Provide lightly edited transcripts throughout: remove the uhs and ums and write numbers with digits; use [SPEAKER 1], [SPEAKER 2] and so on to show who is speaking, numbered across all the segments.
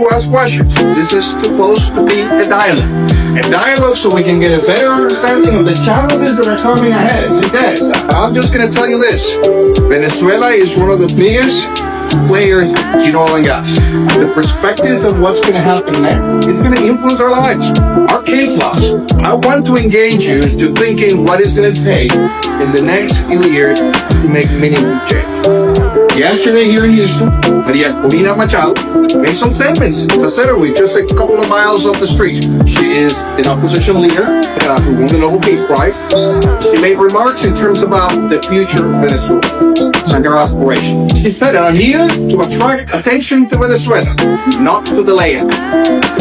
[SPEAKER 1] to ask questions. This is supposed to be a dialogue. A dialogue so we can get a better understanding of the challenges that are coming ahead. I'm just going to tell you this. Venezuela is one of the biggest players in oil and gas. The perspectives of what's going to happen next is going to influence our lives, our case laws. I want to engage you into thinking what it's going to take in the next few years to make meaningful change. Yesterday here in Houston, Maria Corina Machado made some statements. Considerably, just a couple of miles off the street. She is an opposition leader who won the Nobel Peace Prize. She made remarks in terms about the future of Venezuela and their aspirations. She said, I'm here to attract attention to Venezuela, not to delay it.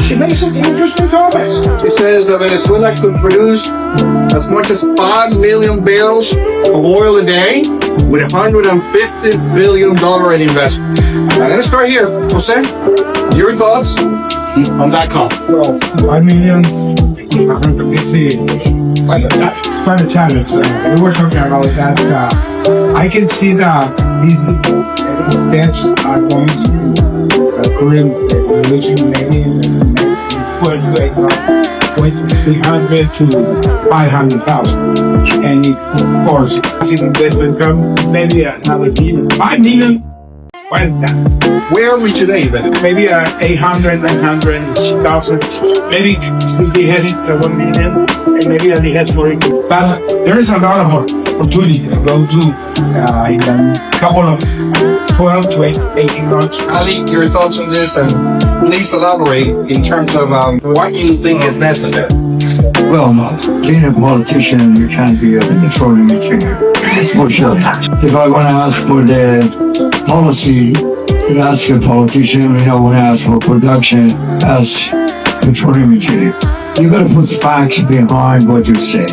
[SPEAKER 1] She made some interesting comments. She says that Venezuela could produce as much as 5 million barrels of oil a day with $150 billion in investment. I'm going to start here. Jose, your thoughts on that comment?
[SPEAKER 2] Well, 5 million, 150, that's quite a challenge. We were talking about that. I can see that these steps are going to Korean revolution maybe in the next 12 to 8 months. With 300 to 500,000, and of course, as investment come maybe another billion, 5 million. What is that?
[SPEAKER 1] Where are we today, Ben?
[SPEAKER 2] Maybe 800, 900,000. Maybe still be heading to 1 million, and maybe at the head for it. But there is a lot of opportunity to go to in a couple of 12 to 18 months.
[SPEAKER 1] Ali, your thoughts on this, and please elaborate in terms of what you think is necessary.
[SPEAKER 3] Well, being a politician, you can't be a petroleum engineer, for sure. If I want to ask for the policy, to ask a politician, when I ask for production, ask petroleum engineer. You got to put facts behind what you say.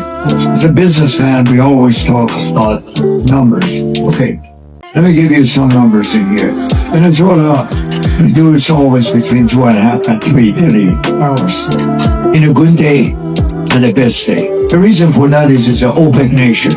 [SPEAKER 3] As a businessman, we always talk about numbers. Okay, let me give you some numbers in here. Venezuela produces always between 2.5 and 3 billion barrels in a good day and the best day. The reason for that is it's an OPEC nation.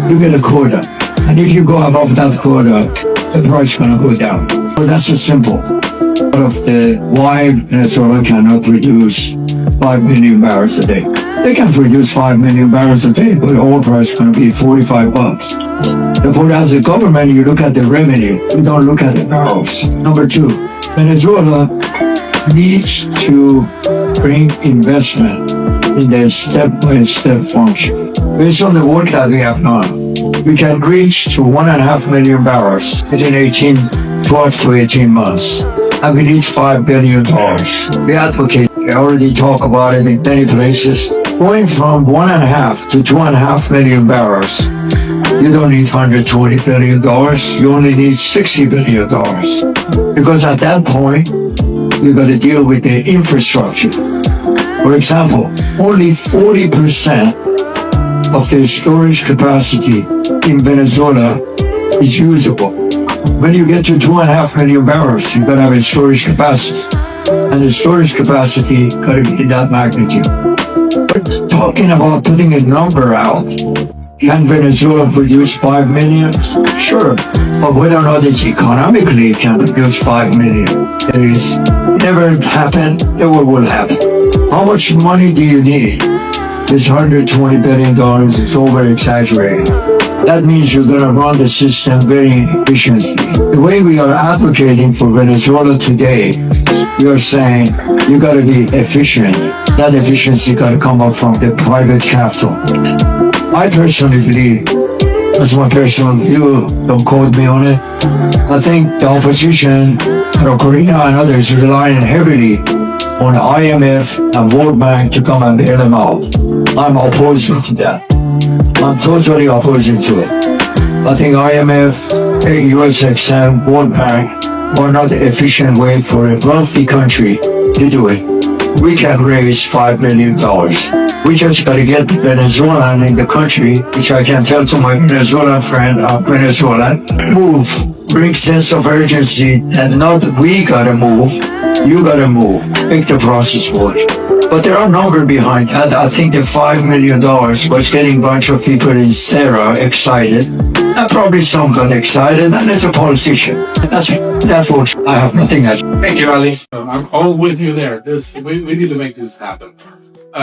[SPEAKER 3] You get a quota, and if you go above that quota, the price is going to go down. But that's a simple. Part of the why Venezuela cannot produce 5 million barrels a day. They can produce 5 million barrels a day, but the oil price is going to be $45. Therefore, as a government, you look at the revenue, you don't look at the barrels. Number two, Venezuela needs to bring investment in the step-by-step function. Based on the work that we have done, we can reach to 1.5 million barrels within 12 to 18 months. And we need $5 billion. We advocate, we already talk about it in many places. Going from 1.5 to 2.5 million barrels, you don't need $120 billion, you only need $60 billion. Because at that point, you got to deal with the infrastructure. For example, only 40% of the storage capacity in Venezuela is usable. When you get to 2.5 million barrels, you gotta have a storage capacity. And the storage capacity gotta be in that magnitude. But talking about putting a number out, can Venezuela produce 5 million? Sure. But whether or not it's economically can produce 5 million, it is never happened, never will happen. How much money do you need? This $120 billion is over-exaggerated. That means you're going to run the system very efficiently. The way we are advocating for Venezuela today, we are saying you got to be efficient. That efficiency got to come up from the private capital. I personally believe, that's my personal view, don't quote me on it, I think the opposition, Corina and others, are relying heavily on IMF and World Bank to come and bail them out. I'm opposing to that. I'm totally opposing to it. I think IMF, USXM, World Bank are not the efficient way for a wealthy country to do it. We can raise $5 million. We just got to get Venezuelan in the country, which I can tell to my Venezuelan friend, Venezuelan, move. Bring sense of urgency, and not we got to move. You gotta move, make the process work. But there are numbers behind that. I think the $5 million was getting a bunch of people in Sarah excited. Probably some got excited, and as a politician, that's what I have nothing else.
[SPEAKER 1] Thank you, Ali.
[SPEAKER 4] I'm all with you there. We need to make this happen.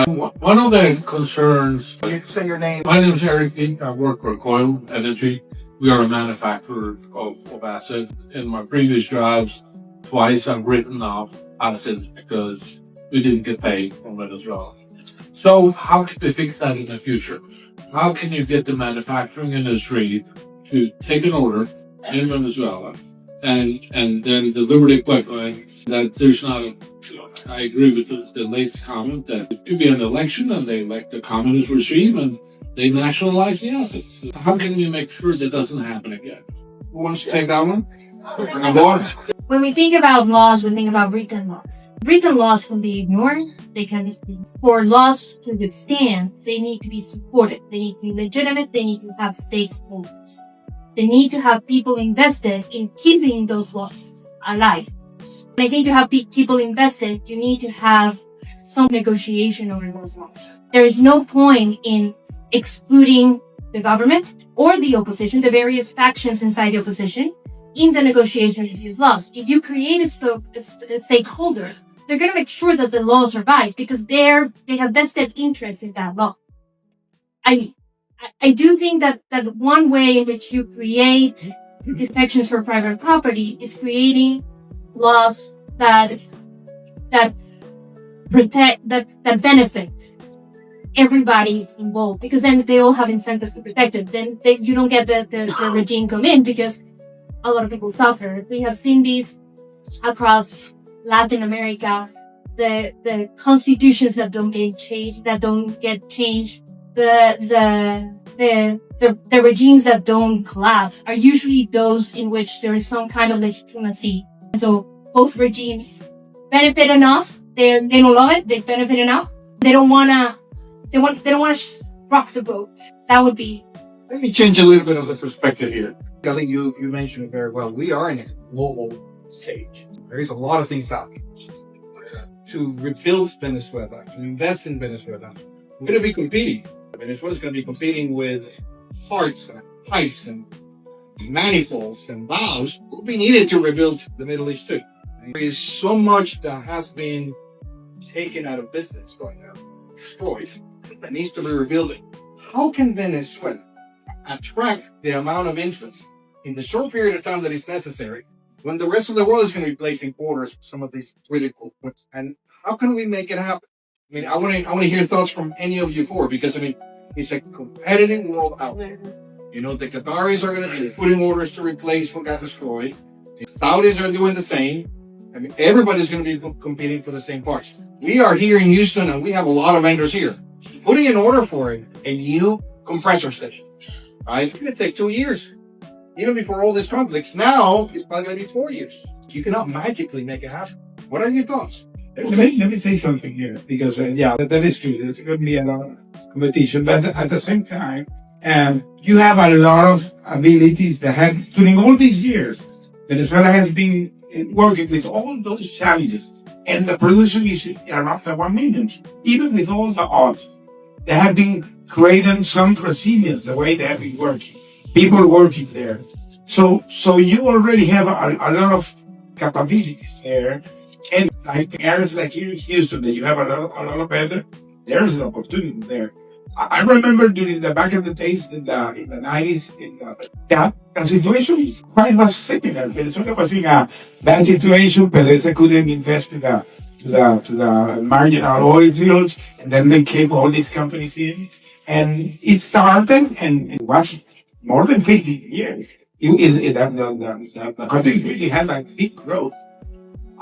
[SPEAKER 4] One of the concerns.
[SPEAKER 1] Can you say your name?
[SPEAKER 4] My name is Eric. I work for Coil Energy. We are a manufacturer of assets. In my previous jobs, twice I've written off assets because we didn't get paid from Venezuela. So how can we fix that in the future? How can you get the manufacturing industry to take an order in Venezuela and then deliver the equipment that there's not a, I agree with the late comment that it could be an election and they elect the communist regime and they nationalize the assets. How can we make sure that doesn't happen again?
[SPEAKER 1] Who wants to take that one? Number one.
[SPEAKER 5] When we think about laws, we think about written laws. Written laws can be ignored. They can be, for laws to withstand, they need to be supported. They need to be legitimate. They need to have stakeholders. They need to have people invested in keeping those laws alive. And I think to have people invested, you need to have some negotiation over those laws. There is no point in excluding the government or the opposition, the various factions inside the opposition, in the negotiation of these laws. If you create a stakeholders, they're going to make sure that the law survives because they have vested interest in that law. I do think that one way in which you create protections for private property is creating laws that protect, that benefit everybody involved, because then they all have incentives to protect it. Then you don't get the regime come in because a lot of people suffer. We have seen these across Latin America, the constitutions that don't get changed, the regimes that don't collapse are usually those in which there is some kind of legitimacy. And so both regimes benefit enough. They don't love it. They benefit enough. They don't wanna rock the boat. That would be.
[SPEAKER 1] Let me change a little bit of the perspective here. Kelly, you mentioned it very well. We are in a global stage. There is a lot of things happening. To rebuild Venezuela, to invest in Venezuela, we're going to be competing. Venezuela is going to be competing with parts and pipes and manifolds and valves will be needed to rebuild the Middle East too. There is so much that has been taken out of business right now, destroyed, that needs to be rebuilt. How can Venezuela attract the amount of interest in the short period of time that is necessary when the rest of the world is going to be placing orders for some of these critical points? And how can we make it happen? I mean, I want to hear thoughts from any of you four, because I mean, it's a competitive world out there. You know, the Qataris are going to be putting orders to replace what got destroyed. The Saudis are doing the same. I mean, everybody's going to be competing for the same parts. We are here in Houston, and we have a lot of vendors here. Putting an order for a new compressor station, right? It's going to take 2 years. Even before all this conflicts, now it's probably going to be 4 years. You cannot magically make it happen. What are your thoughts?
[SPEAKER 2] Let me say something here, because that is true. There's going to be a lot of competition, but at the same time, you have a lot of abilities that have, during all these years, Venezuela has been working with all those challenges, and the production is around 1 million. Even with all the odds, they have been creating some resilience the way they have been working. People working there. So you already have a lot of capabilities there. And like areas like here in Houston, that you have a lot of better, there's an opportunity there. I remember during the back in the days in the 90s, the situation was similar. Venezuela was in a bad situation. PDVSA couldn't invest to the marginal oil fields, and then they came all these companies in, and it started, and it was more than 50 years. The country really had a big growth.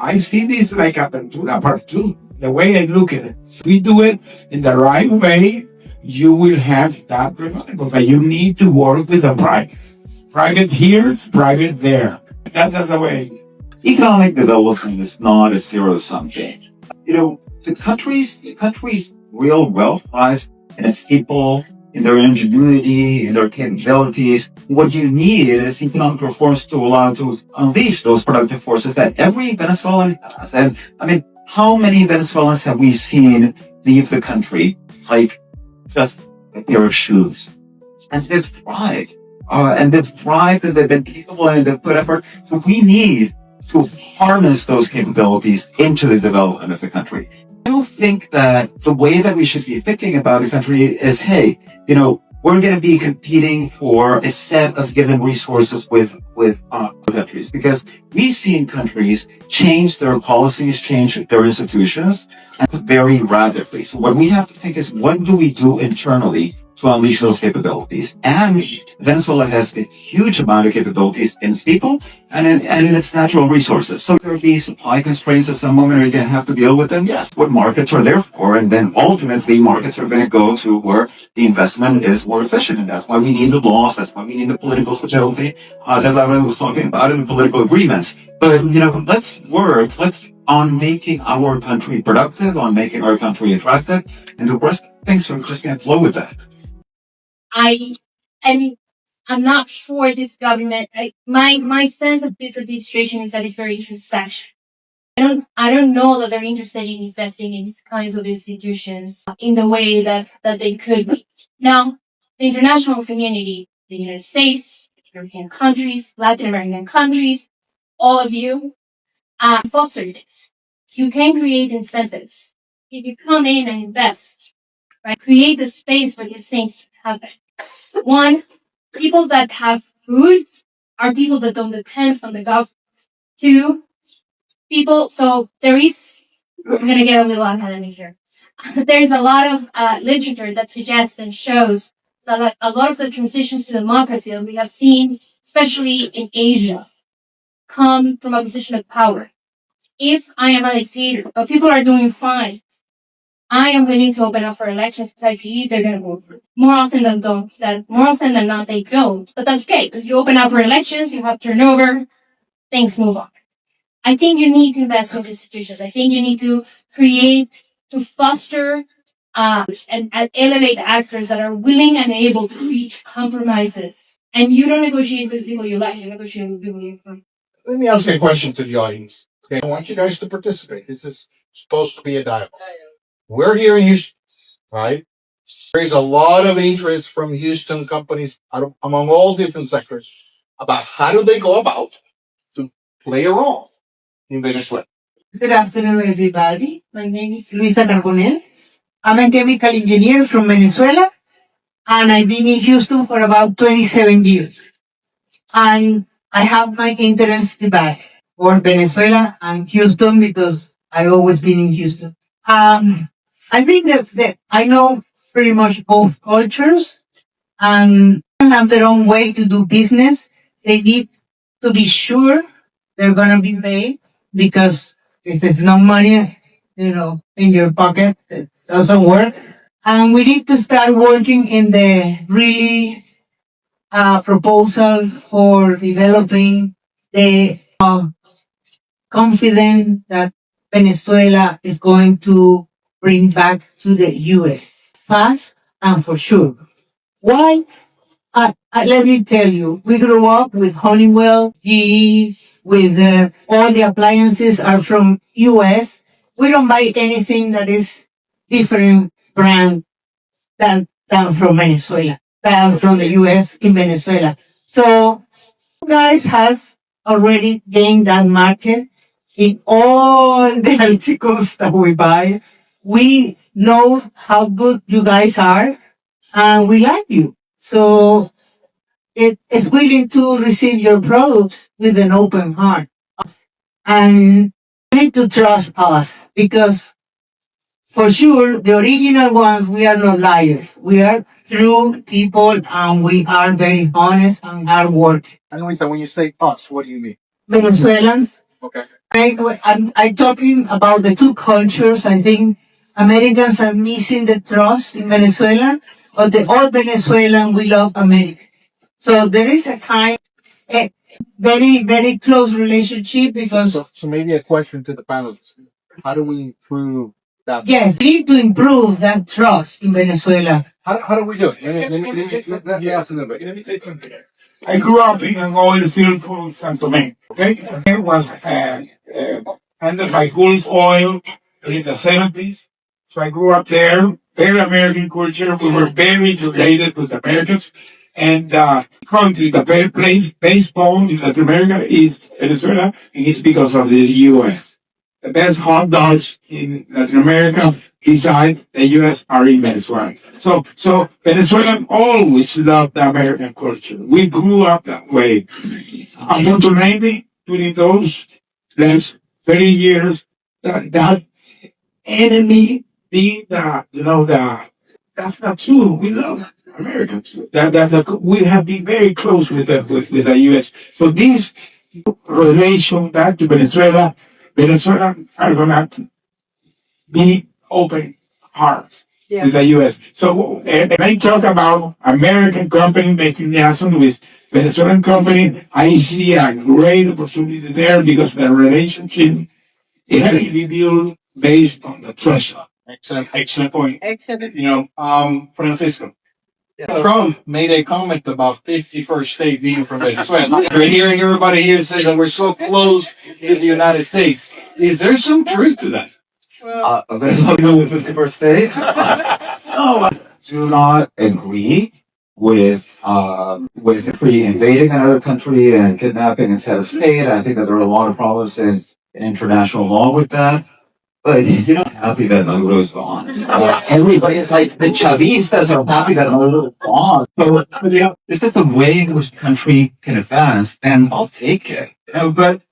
[SPEAKER 2] I see this like Apertura Part 2, the way I look at it. If we do it in the right way, you will have that revival, but you need to work with the private. Private here, private there. That's the way.
[SPEAKER 6] Economic development is not a zero-sum game. You know, the country's real wealth lies in its people, in their ingenuity, in their capabilities. What you need is economic reforms to allow to unleash those productive forces that every Venezuelan has. And I mean, how many Venezuelans have we seen leave the country like just a pair of shoes? And they've thrived. and they've thrived and they've been capable and they've put effort. So we need to harness those capabilities into the development of the country. I don't think that the way that we should be thinking about the country is, hey, we're going to be competing for a set of given resources with countries, because we've seen countries change their policies, change their institutions very rapidly. So what we have to think is, what do we do internally to unleash those capabilities? And Venezuela has a huge amount of capabilities in its people and in its natural resources. So there will be supply constraints at some moment. Are you going to have to deal with them? Yes. What markets are there for? And then ultimately markets are going to go to where the investment is more efficient. And that's why we need the laws. That's why we need the political stability that I was talking about in the political agreements. But, let's work. Let's on making our country productive, on making our country attractive, and the rest of things are just going to flow with that.
[SPEAKER 5] I mean, I'm not sure this government, my sense of this administration is that it's very transactional. I don't know that they're interested in investing in these kinds of institutions in the way that they could be. Now, the international community, the United States, European countries, Latin American countries, all of you, foster this. You can create incentives. If you come in and invest, right, create the space for these things to happen. One, people that have food are people that don't depend on the government. Two, so I'm going to get a little academic here. There's a lot of literature that suggests and shows that a lot of the transitions to democracy that we have seen, especially in Asia, come from a position of power. If I am a dictator, but people are doing fine, I am willing to open up for elections because I believe they're going to go through. More often than not, they don't. But that's okay. If you open up for elections, you have turnover, things move on. I think you need to invest in institutions. I think you need to foster, and elevate actors that are willing and able to reach compromises. And you don't negotiate with people you like, you negotiate with people you like.
[SPEAKER 1] Let me ask you a question to the audience. Okay, I want you guys to participate. This is supposed to be a dialogue. We're here in Houston, right? There's a lot of interest from Houston companies among all different sectors about how do they go about to play a role in Venezuela.
[SPEAKER 7] Good afternoon, everybody. My name is Luisa Carbonell. I'm a chemical engineer from Venezuela, and I've been in Houston for about 27 years. And I have my interest divided for Venezuela and Houston because I've always been in Houston. I think that I know pretty much both cultures, and have their own way to do business. They need to be sure they're going to be paid, because if there's no money, in your pocket, it doesn't work. And we need to start working in the really proposal for developing the confidence that Venezuela is going to bring back to the U.S. fast and for sure. Why? Let me tell you, we grew up with Honeywell, GE, with all the appliances are from U.S. We don't buy anything that is different brand than from Venezuela, than from the U.S. in Venezuela. So, you guys has already gained that market in all the articles that we buy. We know how good you guys are, and we like you. So, it is willing to receive your products with an open heart. And you need to trust us, because for sure, the original ones, we are not liars. We are true people, and we are very honest and hard working.
[SPEAKER 1] And Luisa, when you say us, what do you mean?
[SPEAKER 7] Venezuelans.
[SPEAKER 1] Okay.
[SPEAKER 7] I'm talking about the two cultures. I think Americans are missing the trust in Venezuela, but all Venezuelan, we love America. So there is a very, very close relationship, because
[SPEAKER 1] So maybe a question to the panelists. How do we improve that?
[SPEAKER 7] yes, we need to improve that trust in Venezuela.
[SPEAKER 1] How do we do it? Let me ask a little bit.
[SPEAKER 2] Let me say something. I grew up in an oil field from San Tomé. Okay, it was handled by Gulf Oil in the 70s. So I grew up there. Very American culture. We were very related to the Americans. And country, the baseball in Latin America is Venezuela, and it's because of the U.S. The best hot dogs in Latin America beside the U.S. are in Venezuela. So Venezuelans always loved the American culture. We grew up that way. Unfortunately, during those last 30 years, that enemy being that's not true. We love Americans. We have been very close with the U.S. So this relation back to Venezuela are gonna be open hearts with the U.S. So when I talk about American company making liaison with Venezuelan company, I see a great opportunity there because the relationship it has to be built based on the trust.
[SPEAKER 1] Excellent point. Francisco. Trump made a comment about 51st state being from Venezuela. We're hearing everybody here say that we're so close to the United States. Is there some truth to that?
[SPEAKER 6] Venezuela with 51st state? No, I do not agree with invading another country and kidnapping instead of state. I think that there are a lot of problems in international law with that. But I'm happy that Maduro is gone. Everybody is like, the Chavistas are happy that Maduro is gone. So, this is the way in which the country can advance, and I'll take it. But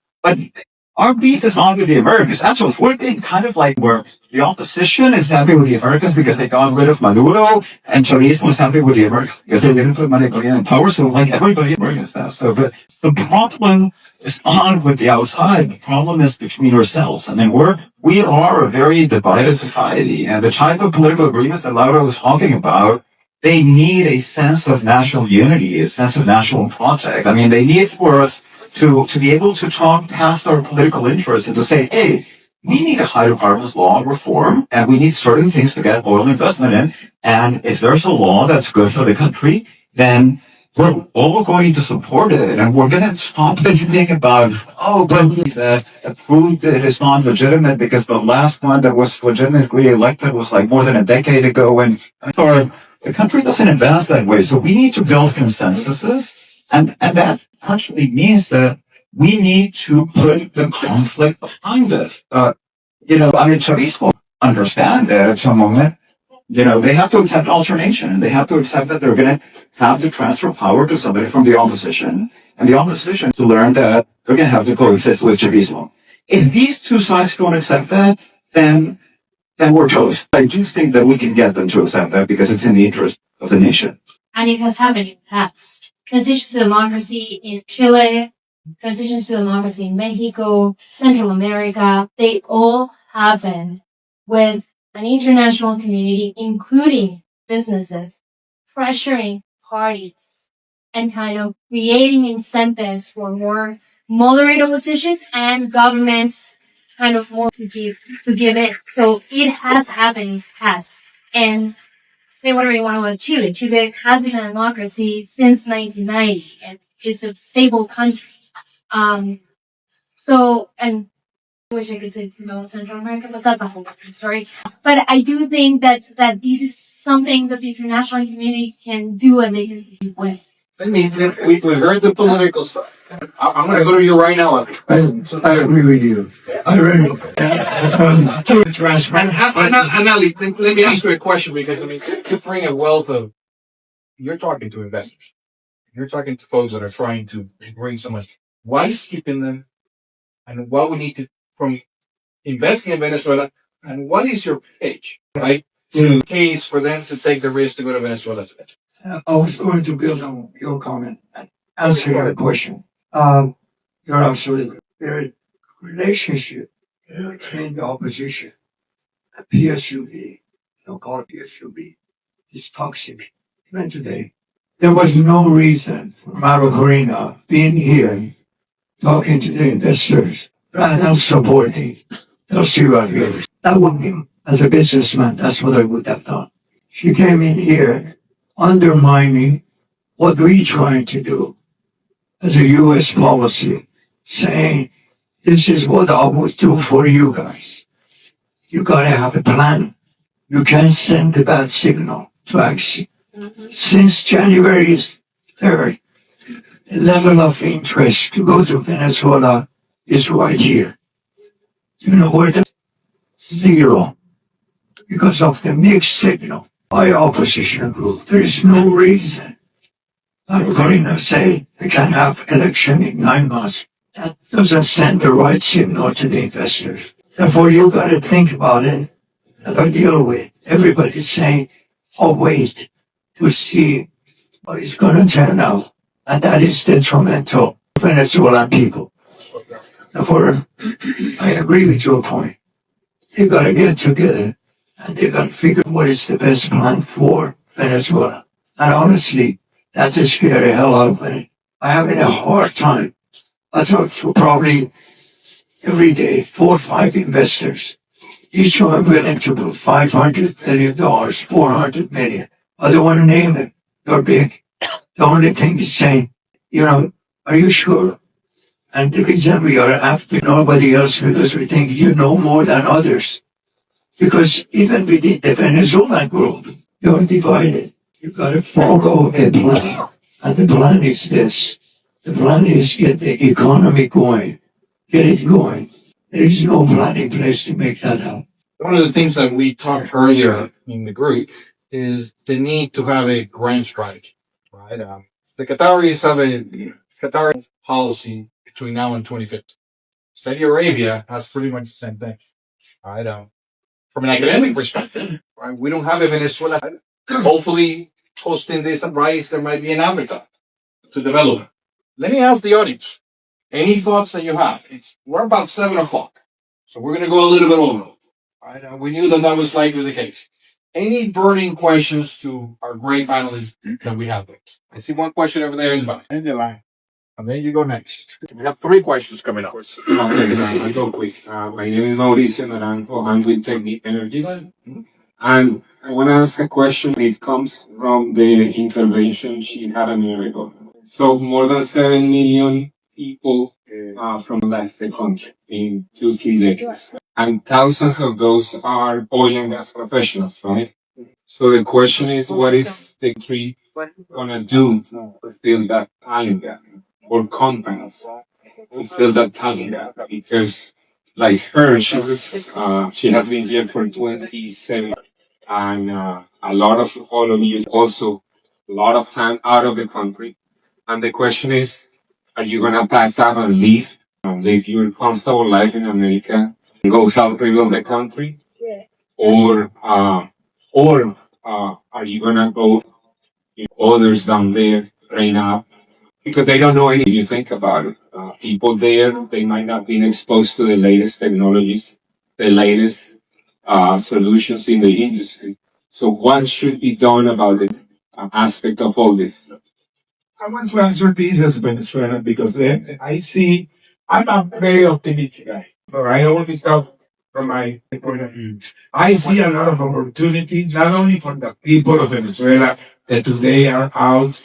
[SPEAKER 6] our beef is not with the Americans. Actually, we're being kind of like where the opposition is happy with the Americans because they got rid of Maduro, and Chavismo was happy with the Americans because they didn't put Correa in power. So, like, everybody Americans now. So, but the problem is not with the outside. The problem is between ourselves. I mean, we are a very divided society, and the type of political agreements that Laura was talking about, they need a sense of national unity, a sense of national project. I mean, they need for us to be able to talk past our political interests and to say, hey, we need a hydrocarbons law reform, and we need certain things to get oil investment in. And if there's a law that's good for the country, then we're all going to support it, and we're going to stop this thing about, but the approved it is not legitimate because the last one that was legitimately elected was like more than a decade ago, and the country doesn't advance that way. So we need to build consensuses, and that actually means that we need to put the conflict behind us. Chavismo understand that at some moment. They have to accept alternation, and they have to accept that they're going to have to transfer power to somebody from the opposition, and the opposition to learn that they're going to have to coexist with Chavismo. If these two sides don't accept that, then we're toast. I do think that we can get them to accept that because it's in the interest of the nation.
[SPEAKER 5] And it has happened in the past. Transitions to democracy in Chile, transitions to democracy in Mexico, Central America, they all happen with an international community, including businesses, pressuring parties and kind of creating incentives for more moderate oppositions and governments kind of more to give in. So it has happened in the past. And say whatever you want about Chile. Chile has been a democracy since 1990 and it's a stable country. I wish I could say it's about Central America, but that's a whole different story. But I do think that this is something that the international community can do and they can do well.
[SPEAKER 1] I mean, we've heard the political stuff. I'm going to go to you right now.
[SPEAKER 3] I agree with you. I really.
[SPEAKER 1] Let me ask you a question because, you bring a wealth of, you're talking to investors. You're talking to folks that are trying to bring so much. What is keeping them and what we need to, from investing in Venezuela, and what is your pitch, right, in case for them to take the risk to go to Venezuela today?
[SPEAKER 3] I was going to build on your comment and answer your question. You're absolutely right. The relationship between the opposition and PSUV, called PSUV, is toxic. Even today, there was no reason for Mario Correa being here talking to the investors rather than supporting those serial. That would be, as a businessman, that's what I would have done. She came in here undermining what we're trying to do as a U.S. policy, saying, this is what I would do for you guys. You gotta have a plan. You can't send a bad signal to action. Since January Third, the level of interest to go to Venezuela is right here. You know where the zero, because of the mixed signal by opposition group. There is no reason I'm going to say we can have election in 9 months. That doesn't send the right signal to the investors. Therefore, you got to think about it and deal with. Everybody's saying, oh, wait to see what is going to turn out. And that is detrimental to Venezuelan people. Therefore, I agree with your point. They got to get together and they got to figure what is the best plan for Venezuela. And honestly, that's a scary hell out of me. I'm having a hard time. I talk to probably every day 4 or 5 investors. Each of them willing to put $500 million, $400 million. I don't want to name them. They're big. The only thing is saying, are you sure? And the reason we are after nobody else because we think you know more than others. Because even within the Venezuelan group, you're divided. You've got to follow a plan. And the plan is this. The plan is get the economy going. Get it going. There is no plan in place to make that happen.
[SPEAKER 1] One of the things that we talked earlier in the group is the need to have a grand strategy, right? The Qataris have a policy between now and 2050. Saudi Arabia has pretty much the same thing, right? From an academic perspective, right, we don't have a Venezuela. Hopefully, hosting this rise, there might be an avatar to develop it. Let me ask the audience, any thoughts that you have? We're about 7 o'clock, so we're going to go a little bit over. Right? We knew that was likely the case. Any burning questions to our great panelists that we have there? I see one question over there in the line. And then you go next. We have 3 questions coming up.
[SPEAKER 8] Okay, I'll go quick. My name is Mauricio Naranjo. I'm with Technique Energies. And I want to ask a question. It comes from the intervention she had a minute ago. So more than 7 million people from left the country in 2-3 decades. And thousands of those are oil and gas professionals, right? So the question is, what is the country gonna do to fill that talent gap? Or companies to fill that talent gap? Because like her, she has been here for 27 and a lot of all of you also a lot of time out of the country. And the question is, are you gonna pack up and live your comfortable life in America and go help rebuild the country? Or are you gonna go others down there, train up? Because they don't know anything. You think about it. People there, they might not be exposed to the latest technologies, the latest solutions in the industry. So what should be done about the aspect of all this?
[SPEAKER 2] I want to answer this as Venezuela because I'm a very optimistic guy. But I always talk from my point of view. I see a lot of opportunities, not only for the people of Venezuela that today are out,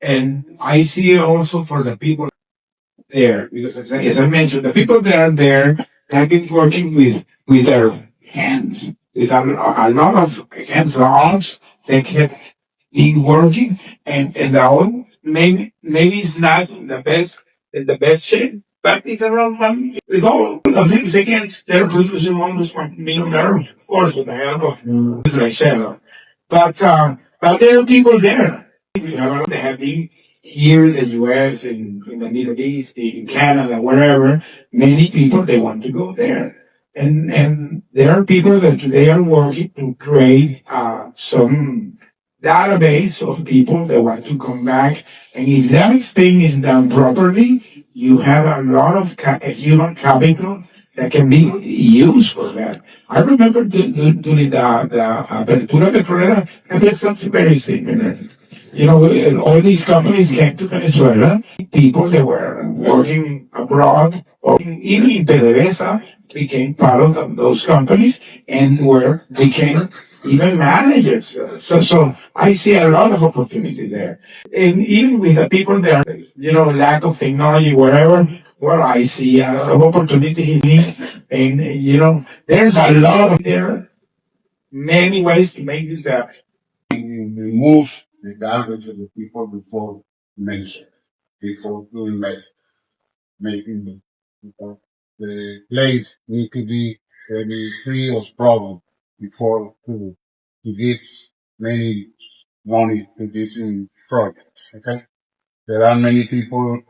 [SPEAKER 2] and I see also for the people there, because as I mentioned, the people that are there have been working with their hands, with a lot of hands-on. They kept been working, and the oil maybe it's not in the best shape, but it's around one with all the things against they're producing almost 1 million barrels, of course, with the help of like Shell. But there are people there. They have been here in the U.S., in the Middle East, in Canada, wherever. Many people, they want to go there. And there are people that today are working to create some database of people that want to come back. And if that thing is done properly, you have a lot of human capital that can be used for that. I remember during the Apertura Petrolera, and that's something very similar. All these companies came to Venezuela, people that were working abroad, or even in PDVSA, became part of those companies and became even managers. So I see a lot of opportunity there. And even with the people there, lack of technology, whatever, well, I see a lot of opportunity and, there's a lot of there, many ways to make this happen.
[SPEAKER 9] Remove the garbage of the people before mention before to invest. Making the place need to be very free of problem before to give many money to these projects. Okay, there are many people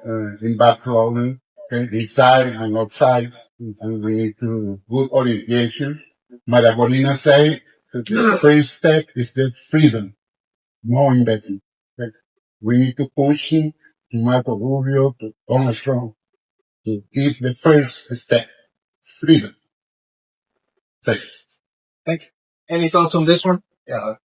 [SPEAKER 9] in bad problem. Okay, inside and outside, and we need to good orientation. Maria Corina say that the first step is the freedom, no investment. Okay? We need to push him to Marco Rubio, to Donald Trump, to give the first step, freedom. Thank you.
[SPEAKER 1] Thank you. Any thoughts on this one?
[SPEAKER 6] Yeah.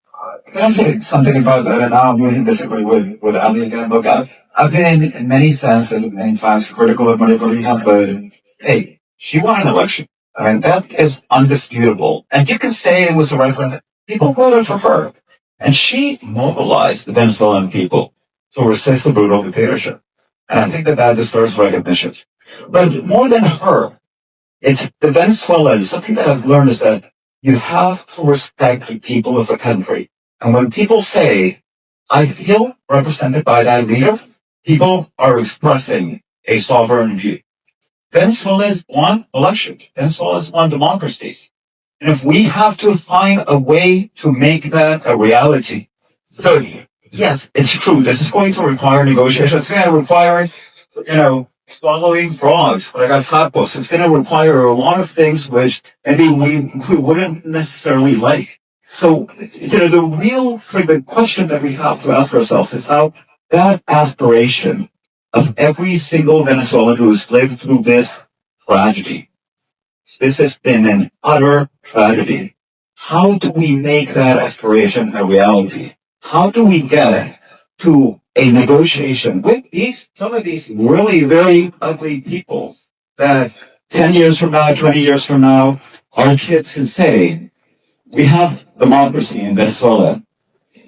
[SPEAKER 6] Can I say something about that? And I'm going to disagree with Ali again. Look, I've been in many senses and many times critical of Maria Corina, but hey, she won an election. I mean, that is undisputable. And you can say it was the right one. People voted for her. And she mobilized the Venezuelan people to resist the brutal dictatorship. And I think that deserves recognition. But more than her, it's the Venezuelans. Something that I've learned is that you have to respect the people of the country. And when people say, I feel represented by that leader, people are expressing a sovereign view. Venezuela is one election. Venezuela is one democracy. And if we have to find a way to make that a reality, so yes, it's true. This is going to require negotiation. It's going to require, swallowing frogs, like I sapos. It's going to require a lot of things which maybe we wouldn't necessarily like. So, the question that we have to ask ourselves is how that aspiration of every single Venezuelan who's lived through this tragedy. This has been an utter tragedy. How do we make that aspiration a reality? How do we get to a negotiation with some of these really very ugly people that 10 years from now, 20 years from now, our kids can say, we have democracy in Venezuela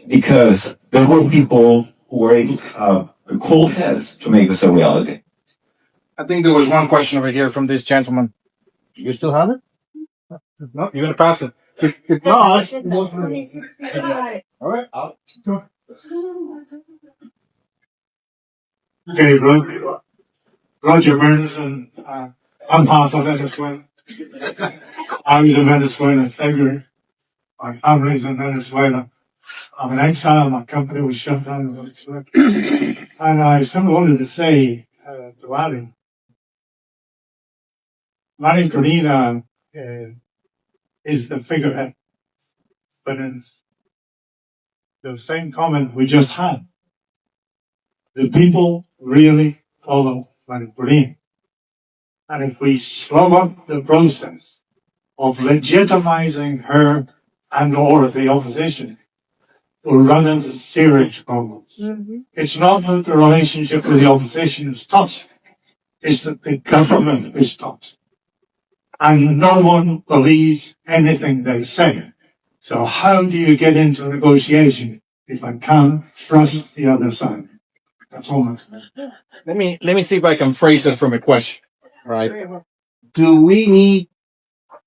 [SPEAKER 6] because there were people who were able to have the cool heads to make this a reality.
[SPEAKER 1] I think there was one question over here from this gentleman. You still have it? No, you're gonna pass it. If not, all right.
[SPEAKER 2] Okay, Roger Bernison, I'm half of Venezuela. I was in Venezuela in February. My family's in Venezuela. I'm in exile. My company was shut down in Venezuela. And I simply wanted to say to Ali, Maria Corina is the figurehead. But in the same comment we just had, the people really follow Maria Corina. And if we slow up the process of legitimizing her and or the opposition, we'll run into serious problems. Mm-hmm. It's not that the relationship with the opposition is toxic. It's that the government is toxic. And no one believes anything they say. So how do you get into a negotiation if I can't trust the other side? That's all I'm saying.
[SPEAKER 1] Let me see if I can phrase it from a question. Right? Do we need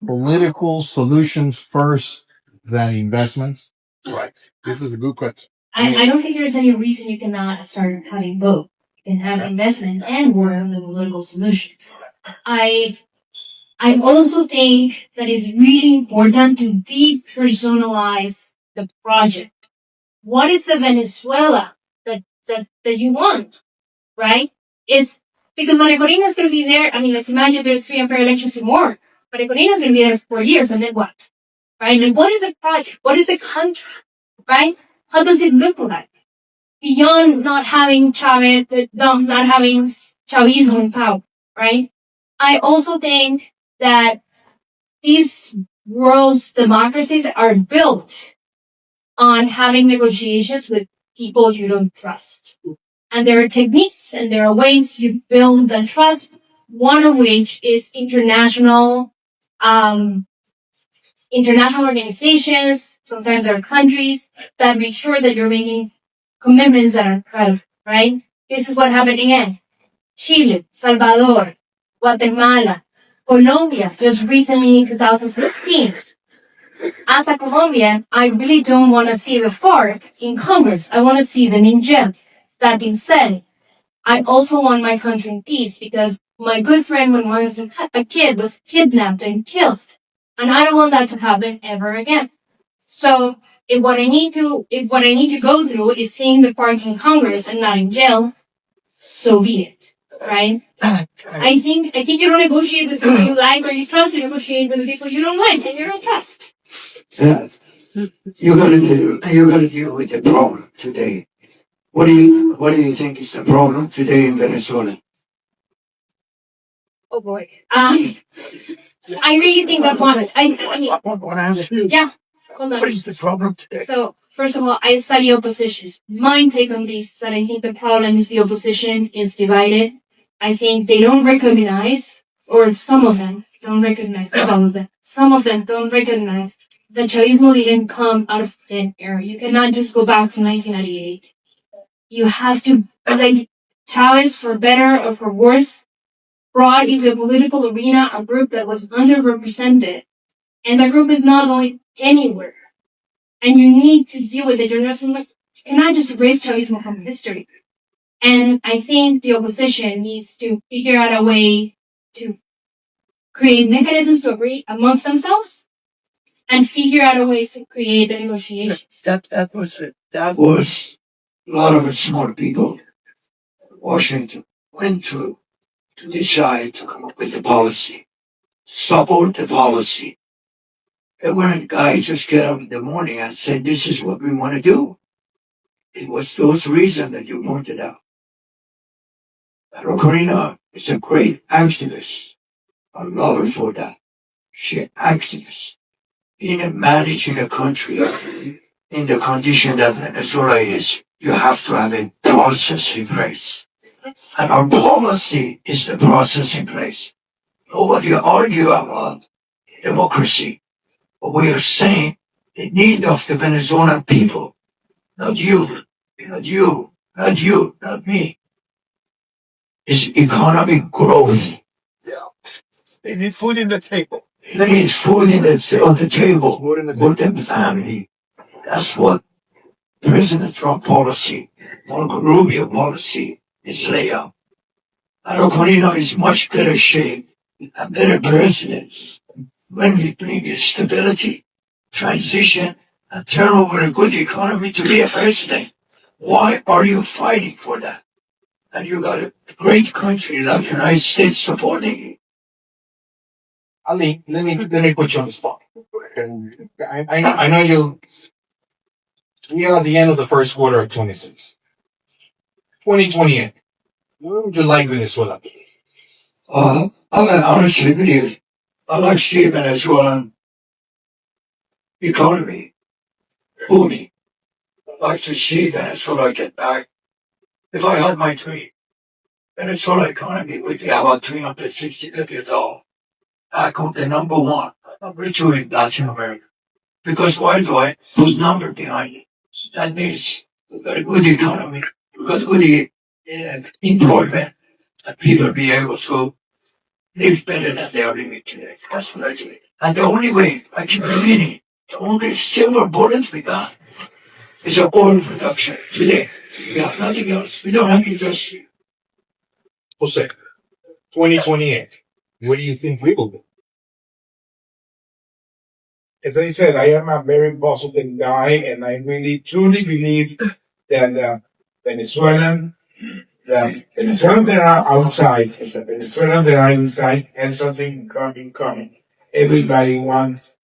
[SPEAKER 1] political solutions first than investments? Right. This is a good question.
[SPEAKER 5] I don't think there's any reason you cannot start having both. You can have investment and work on the political solutions. I also think that it's really important to depersonalize the project. What is the Venezuela that you want, right? Is because Maria Corina is going to be there. I mean, let's imagine there's free and fair elections tomorrow. Maria Corina is going to be there for 4 years, and then what? Right? And what is the project? What is the country? Right? How does it look like? Beyond not having Chavez, not having Chavismo in power, right? I also think that these world's democracies are built on having negotiations with people you don't trust. And there are techniques and there are ways you build that trust, one of which is international organizations, sometimes there are countries that make sure that you're making commitments that are credible, right? This is what happened again. Chile, Salvador, Guatemala, Colombia, just recently in 2016. As a Colombian, I really don't want to see the FARC in Congress. I want to see them in jail. That being said, I also want my country in peace because my good friend when I was a kid was kidnapped and killed. And I don't want that to happen ever again. So if what I need to go through is seeing the party in Congress and not in jail, so be it. Right? I think you don't negotiate with people you like or you trust, you negotiate with the people you don't like and you don't trust.
[SPEAKER 3] Yeah. You gotta deal with the problem today. What do you think is the problem today in Venezuela?
[SPEAKER 5] Oh boy. I really think that one. Yeah. Hold on.
[SPEAKER 3] What is the problem today?
[SPEAKER 5] So, first of all, I study oppositions. My take on this is that I think the problem is the opposition is divided. I think they don't recognize, or some of them don't recognize, not all of them, some of them don't recognize that Chavismo didn't come out of thin air. You cannot just go back to 1998. You have to, like, Chavez, for better or for worse, brought into the political arena a group that was underrepresented. And that group is not going anywhere. And you need to deal with it. You cannot just erase Chavismo from history. And I think the opposition needs to figure out a way to create mechanisms to agree amongst themselves and figure out a way to create the negotiations.
[SPEAKER 3] That was a lot of smart people Washington went through to decide to come up with the policy, support the policy. And when a guy just get up in the morning and said, this is what we want to do. It was those reasons that you pointed out. Corina is a great activist. I love her for that. She's an activist. In managing a country in the condition that Venezuela is, you have to have a process in place. And our policy is the process in place. Nobody argue about democracy. But we are saying the need of the Venezuelan people, not you, not me, is economic growth.
[SPEAKER 2] They need food in the table.
[SPEAKER 3] They need food on the table for them family. That's what President Trump policy, Marco Rubio policy is laid out. Corina is much better shape, a better president when we bring stability, transition, and turn over a good economy to be a president. Why are you fighting for that? And you got a great country like the United States supporting you.
[SPEAKER 1] Ali, let me put you on the spot. I know you. We are at the end of the first quarter of 26. 2028. Where would you like Venezuela to be?
[SPEAKER 3] I'm honestly believe I like seeing Venezuelan economy booming. I like to see Venezuela get back. If I had my dream, Venezuela economy would be about $360 billion. Back on the number one, number two in Latin America. Because why do I put number behind it? That means we've got a good economy, we've got good employment, and people be able to live better than they are living today. That's what I do. And the only way I keep repeating, the only silver bullet we got is oil production today. We have nothing else. We don't have industry.
[SPEAKER 1] Jose, 2028. Where do you think we will be?
[SPEAKER 2] As I said, I am a very positive guy, and I really truly believe that the Venezuelan that are outside and the Venezuelan that are inside have something in common. Everybody wants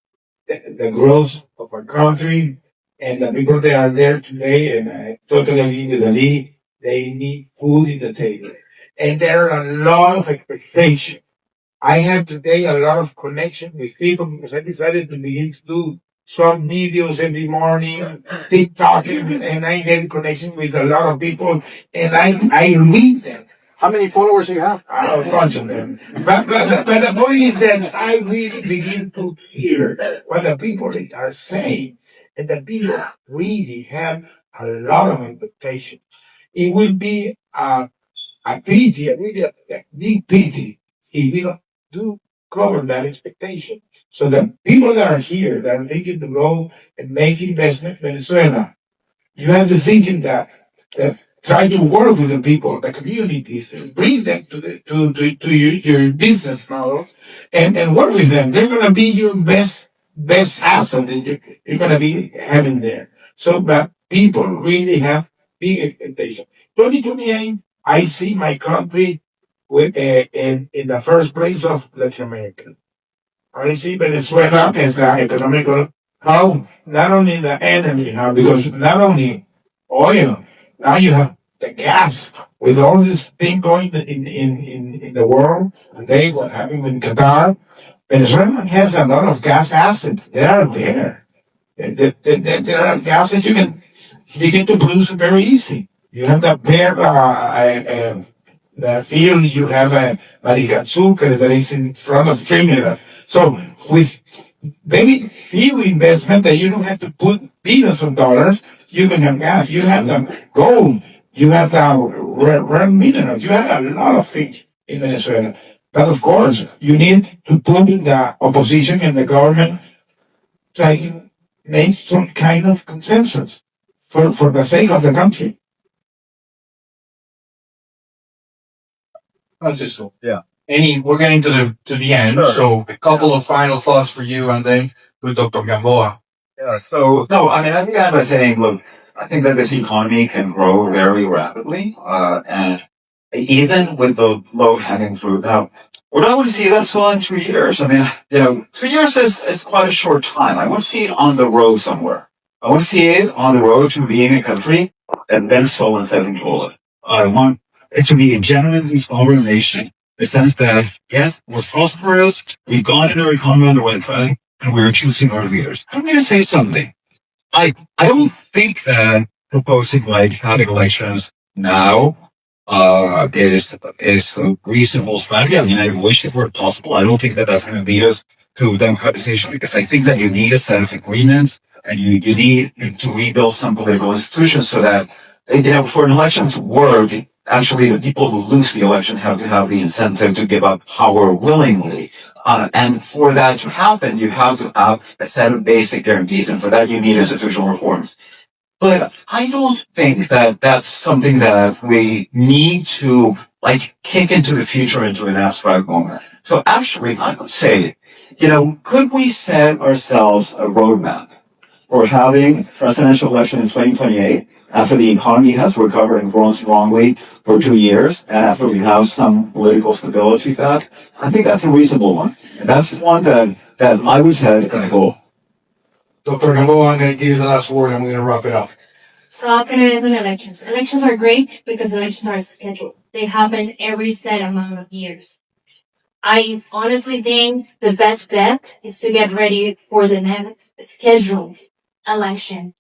[SPEAKER 2] the growth of our country, and the people that are there today, and I totally agree with Ali, they need food in the table. And there are a lot of expectations. I have today a lot of connection with people because I decided to begin to do some videos every morning, TikTok, and I get connection with a lot of people, and I read them.
[SPEAKER 1] How many followers do you have?
[SPEAKER 2] A bunch of them. But the point is that I really begin to hear what the people are saying, and the people really have a lot of expectation. It will be a pity, really a big pity, if we do cover that expectation. So the people that are here, that are thinking to go and make investment in Venezuela, you have to think in that try to work with the people, the communities, and bring them to your business model and work with them. They're going to be your best asset that you're going to be having there. So that people really have big expectations. 2028, I see my country with in the first place of Latin America. I see Venezuela as an economical hub, not only the enemy hub, because not only oil, now you have the gas with all this thing going in the world today, what happened in Qatar. Venezuela has a lot of gas assets. They are there. There are gas that you can begin to produce very easy. You have the the field, you have a Maricazuca that is in front of Trinidad. So with very few investment that you don't have to put billions of dollars, you can have gas, you have the gold, you have the rare minerals, you have a lot of things in Venezuela. But of course, you need to put the opposition and the government try to make some kind of consensus for the sake of the country.
[SPEAKER 1] Francisco. Yeah. We're getting to the end,
[SPEAKER 6] Sure.
[SPEAKER 1] so a couple of final thoughts for you, and then with Dr. Gamboa.
[SPEAKER 6] Yeah, so, no, I mean, I think I was saying, look, I think that this economy can grow very rapidly, and even with the low-hanging fruit. Now, what I want to see, that's all in 2 years. I mean, 2 years is quite a short time. I want to see it on the road somewhere. I want to see it on the road to being a country that Venezuela and control it. I want it to be a genuinely sovereign nation, in the sense that, yes, we're prosperous, we've got our economy on the right track, and we're choosing our leaders. I'm going to say something. I don't think that proposing like having elections now is a reasonable strategy. I mean, I wish it were possible. I don't think that that's going to lead us to democratization, because I think that you need a set of agreements, and you need to rebuild some political institutions so that, for an election to work, actually the people who lose the election have to have the incentive to give up power willingly. And for that to happen, you have to have a set of basic guarantees, and for that you need institutional reforms. But I don't think that that's something that we need to kick into the future into an abstract moment. So actually, I would say, could we set ourselves a roadmap for having a presidential election in 2028 after the economy has recovered and grown strongly for 2 years, and after we have some political stability back? I think that's a reasonable one. And that's one that I would say is a goal.
[SPEAKER 1] Dr. Gamboa, I'm going to give you the last word, and we're going to wrap it up.
[SPEAKER 5] So I'm going to end on elections. Elections are great because elections are scheduled. They happen every set amount of years. I honestly think the best bet is to get ready for the next scheduled election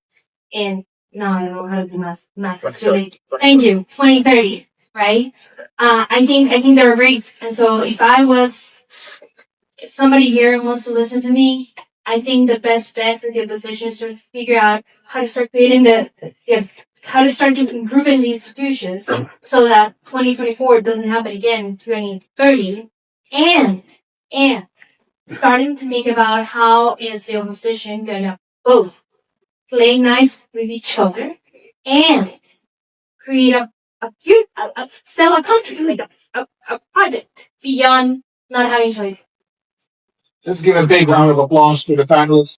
[SPEAKER 5] in, no, I don't know how to do math. It's too late. Thank you. 2030, right? I think they're great. And so if somebody here wants to listen to me, I think the best bet for the opposition is to figure out how to start creating how to start improving the institutions so that 2024 doesn't happen again in 2030, and starting to think about how is the opposition gonna both play nice with each other and create sell a country, like a project beyond not having choice.
[SPEAKER 1] Let's give a big round of applause to the panelists.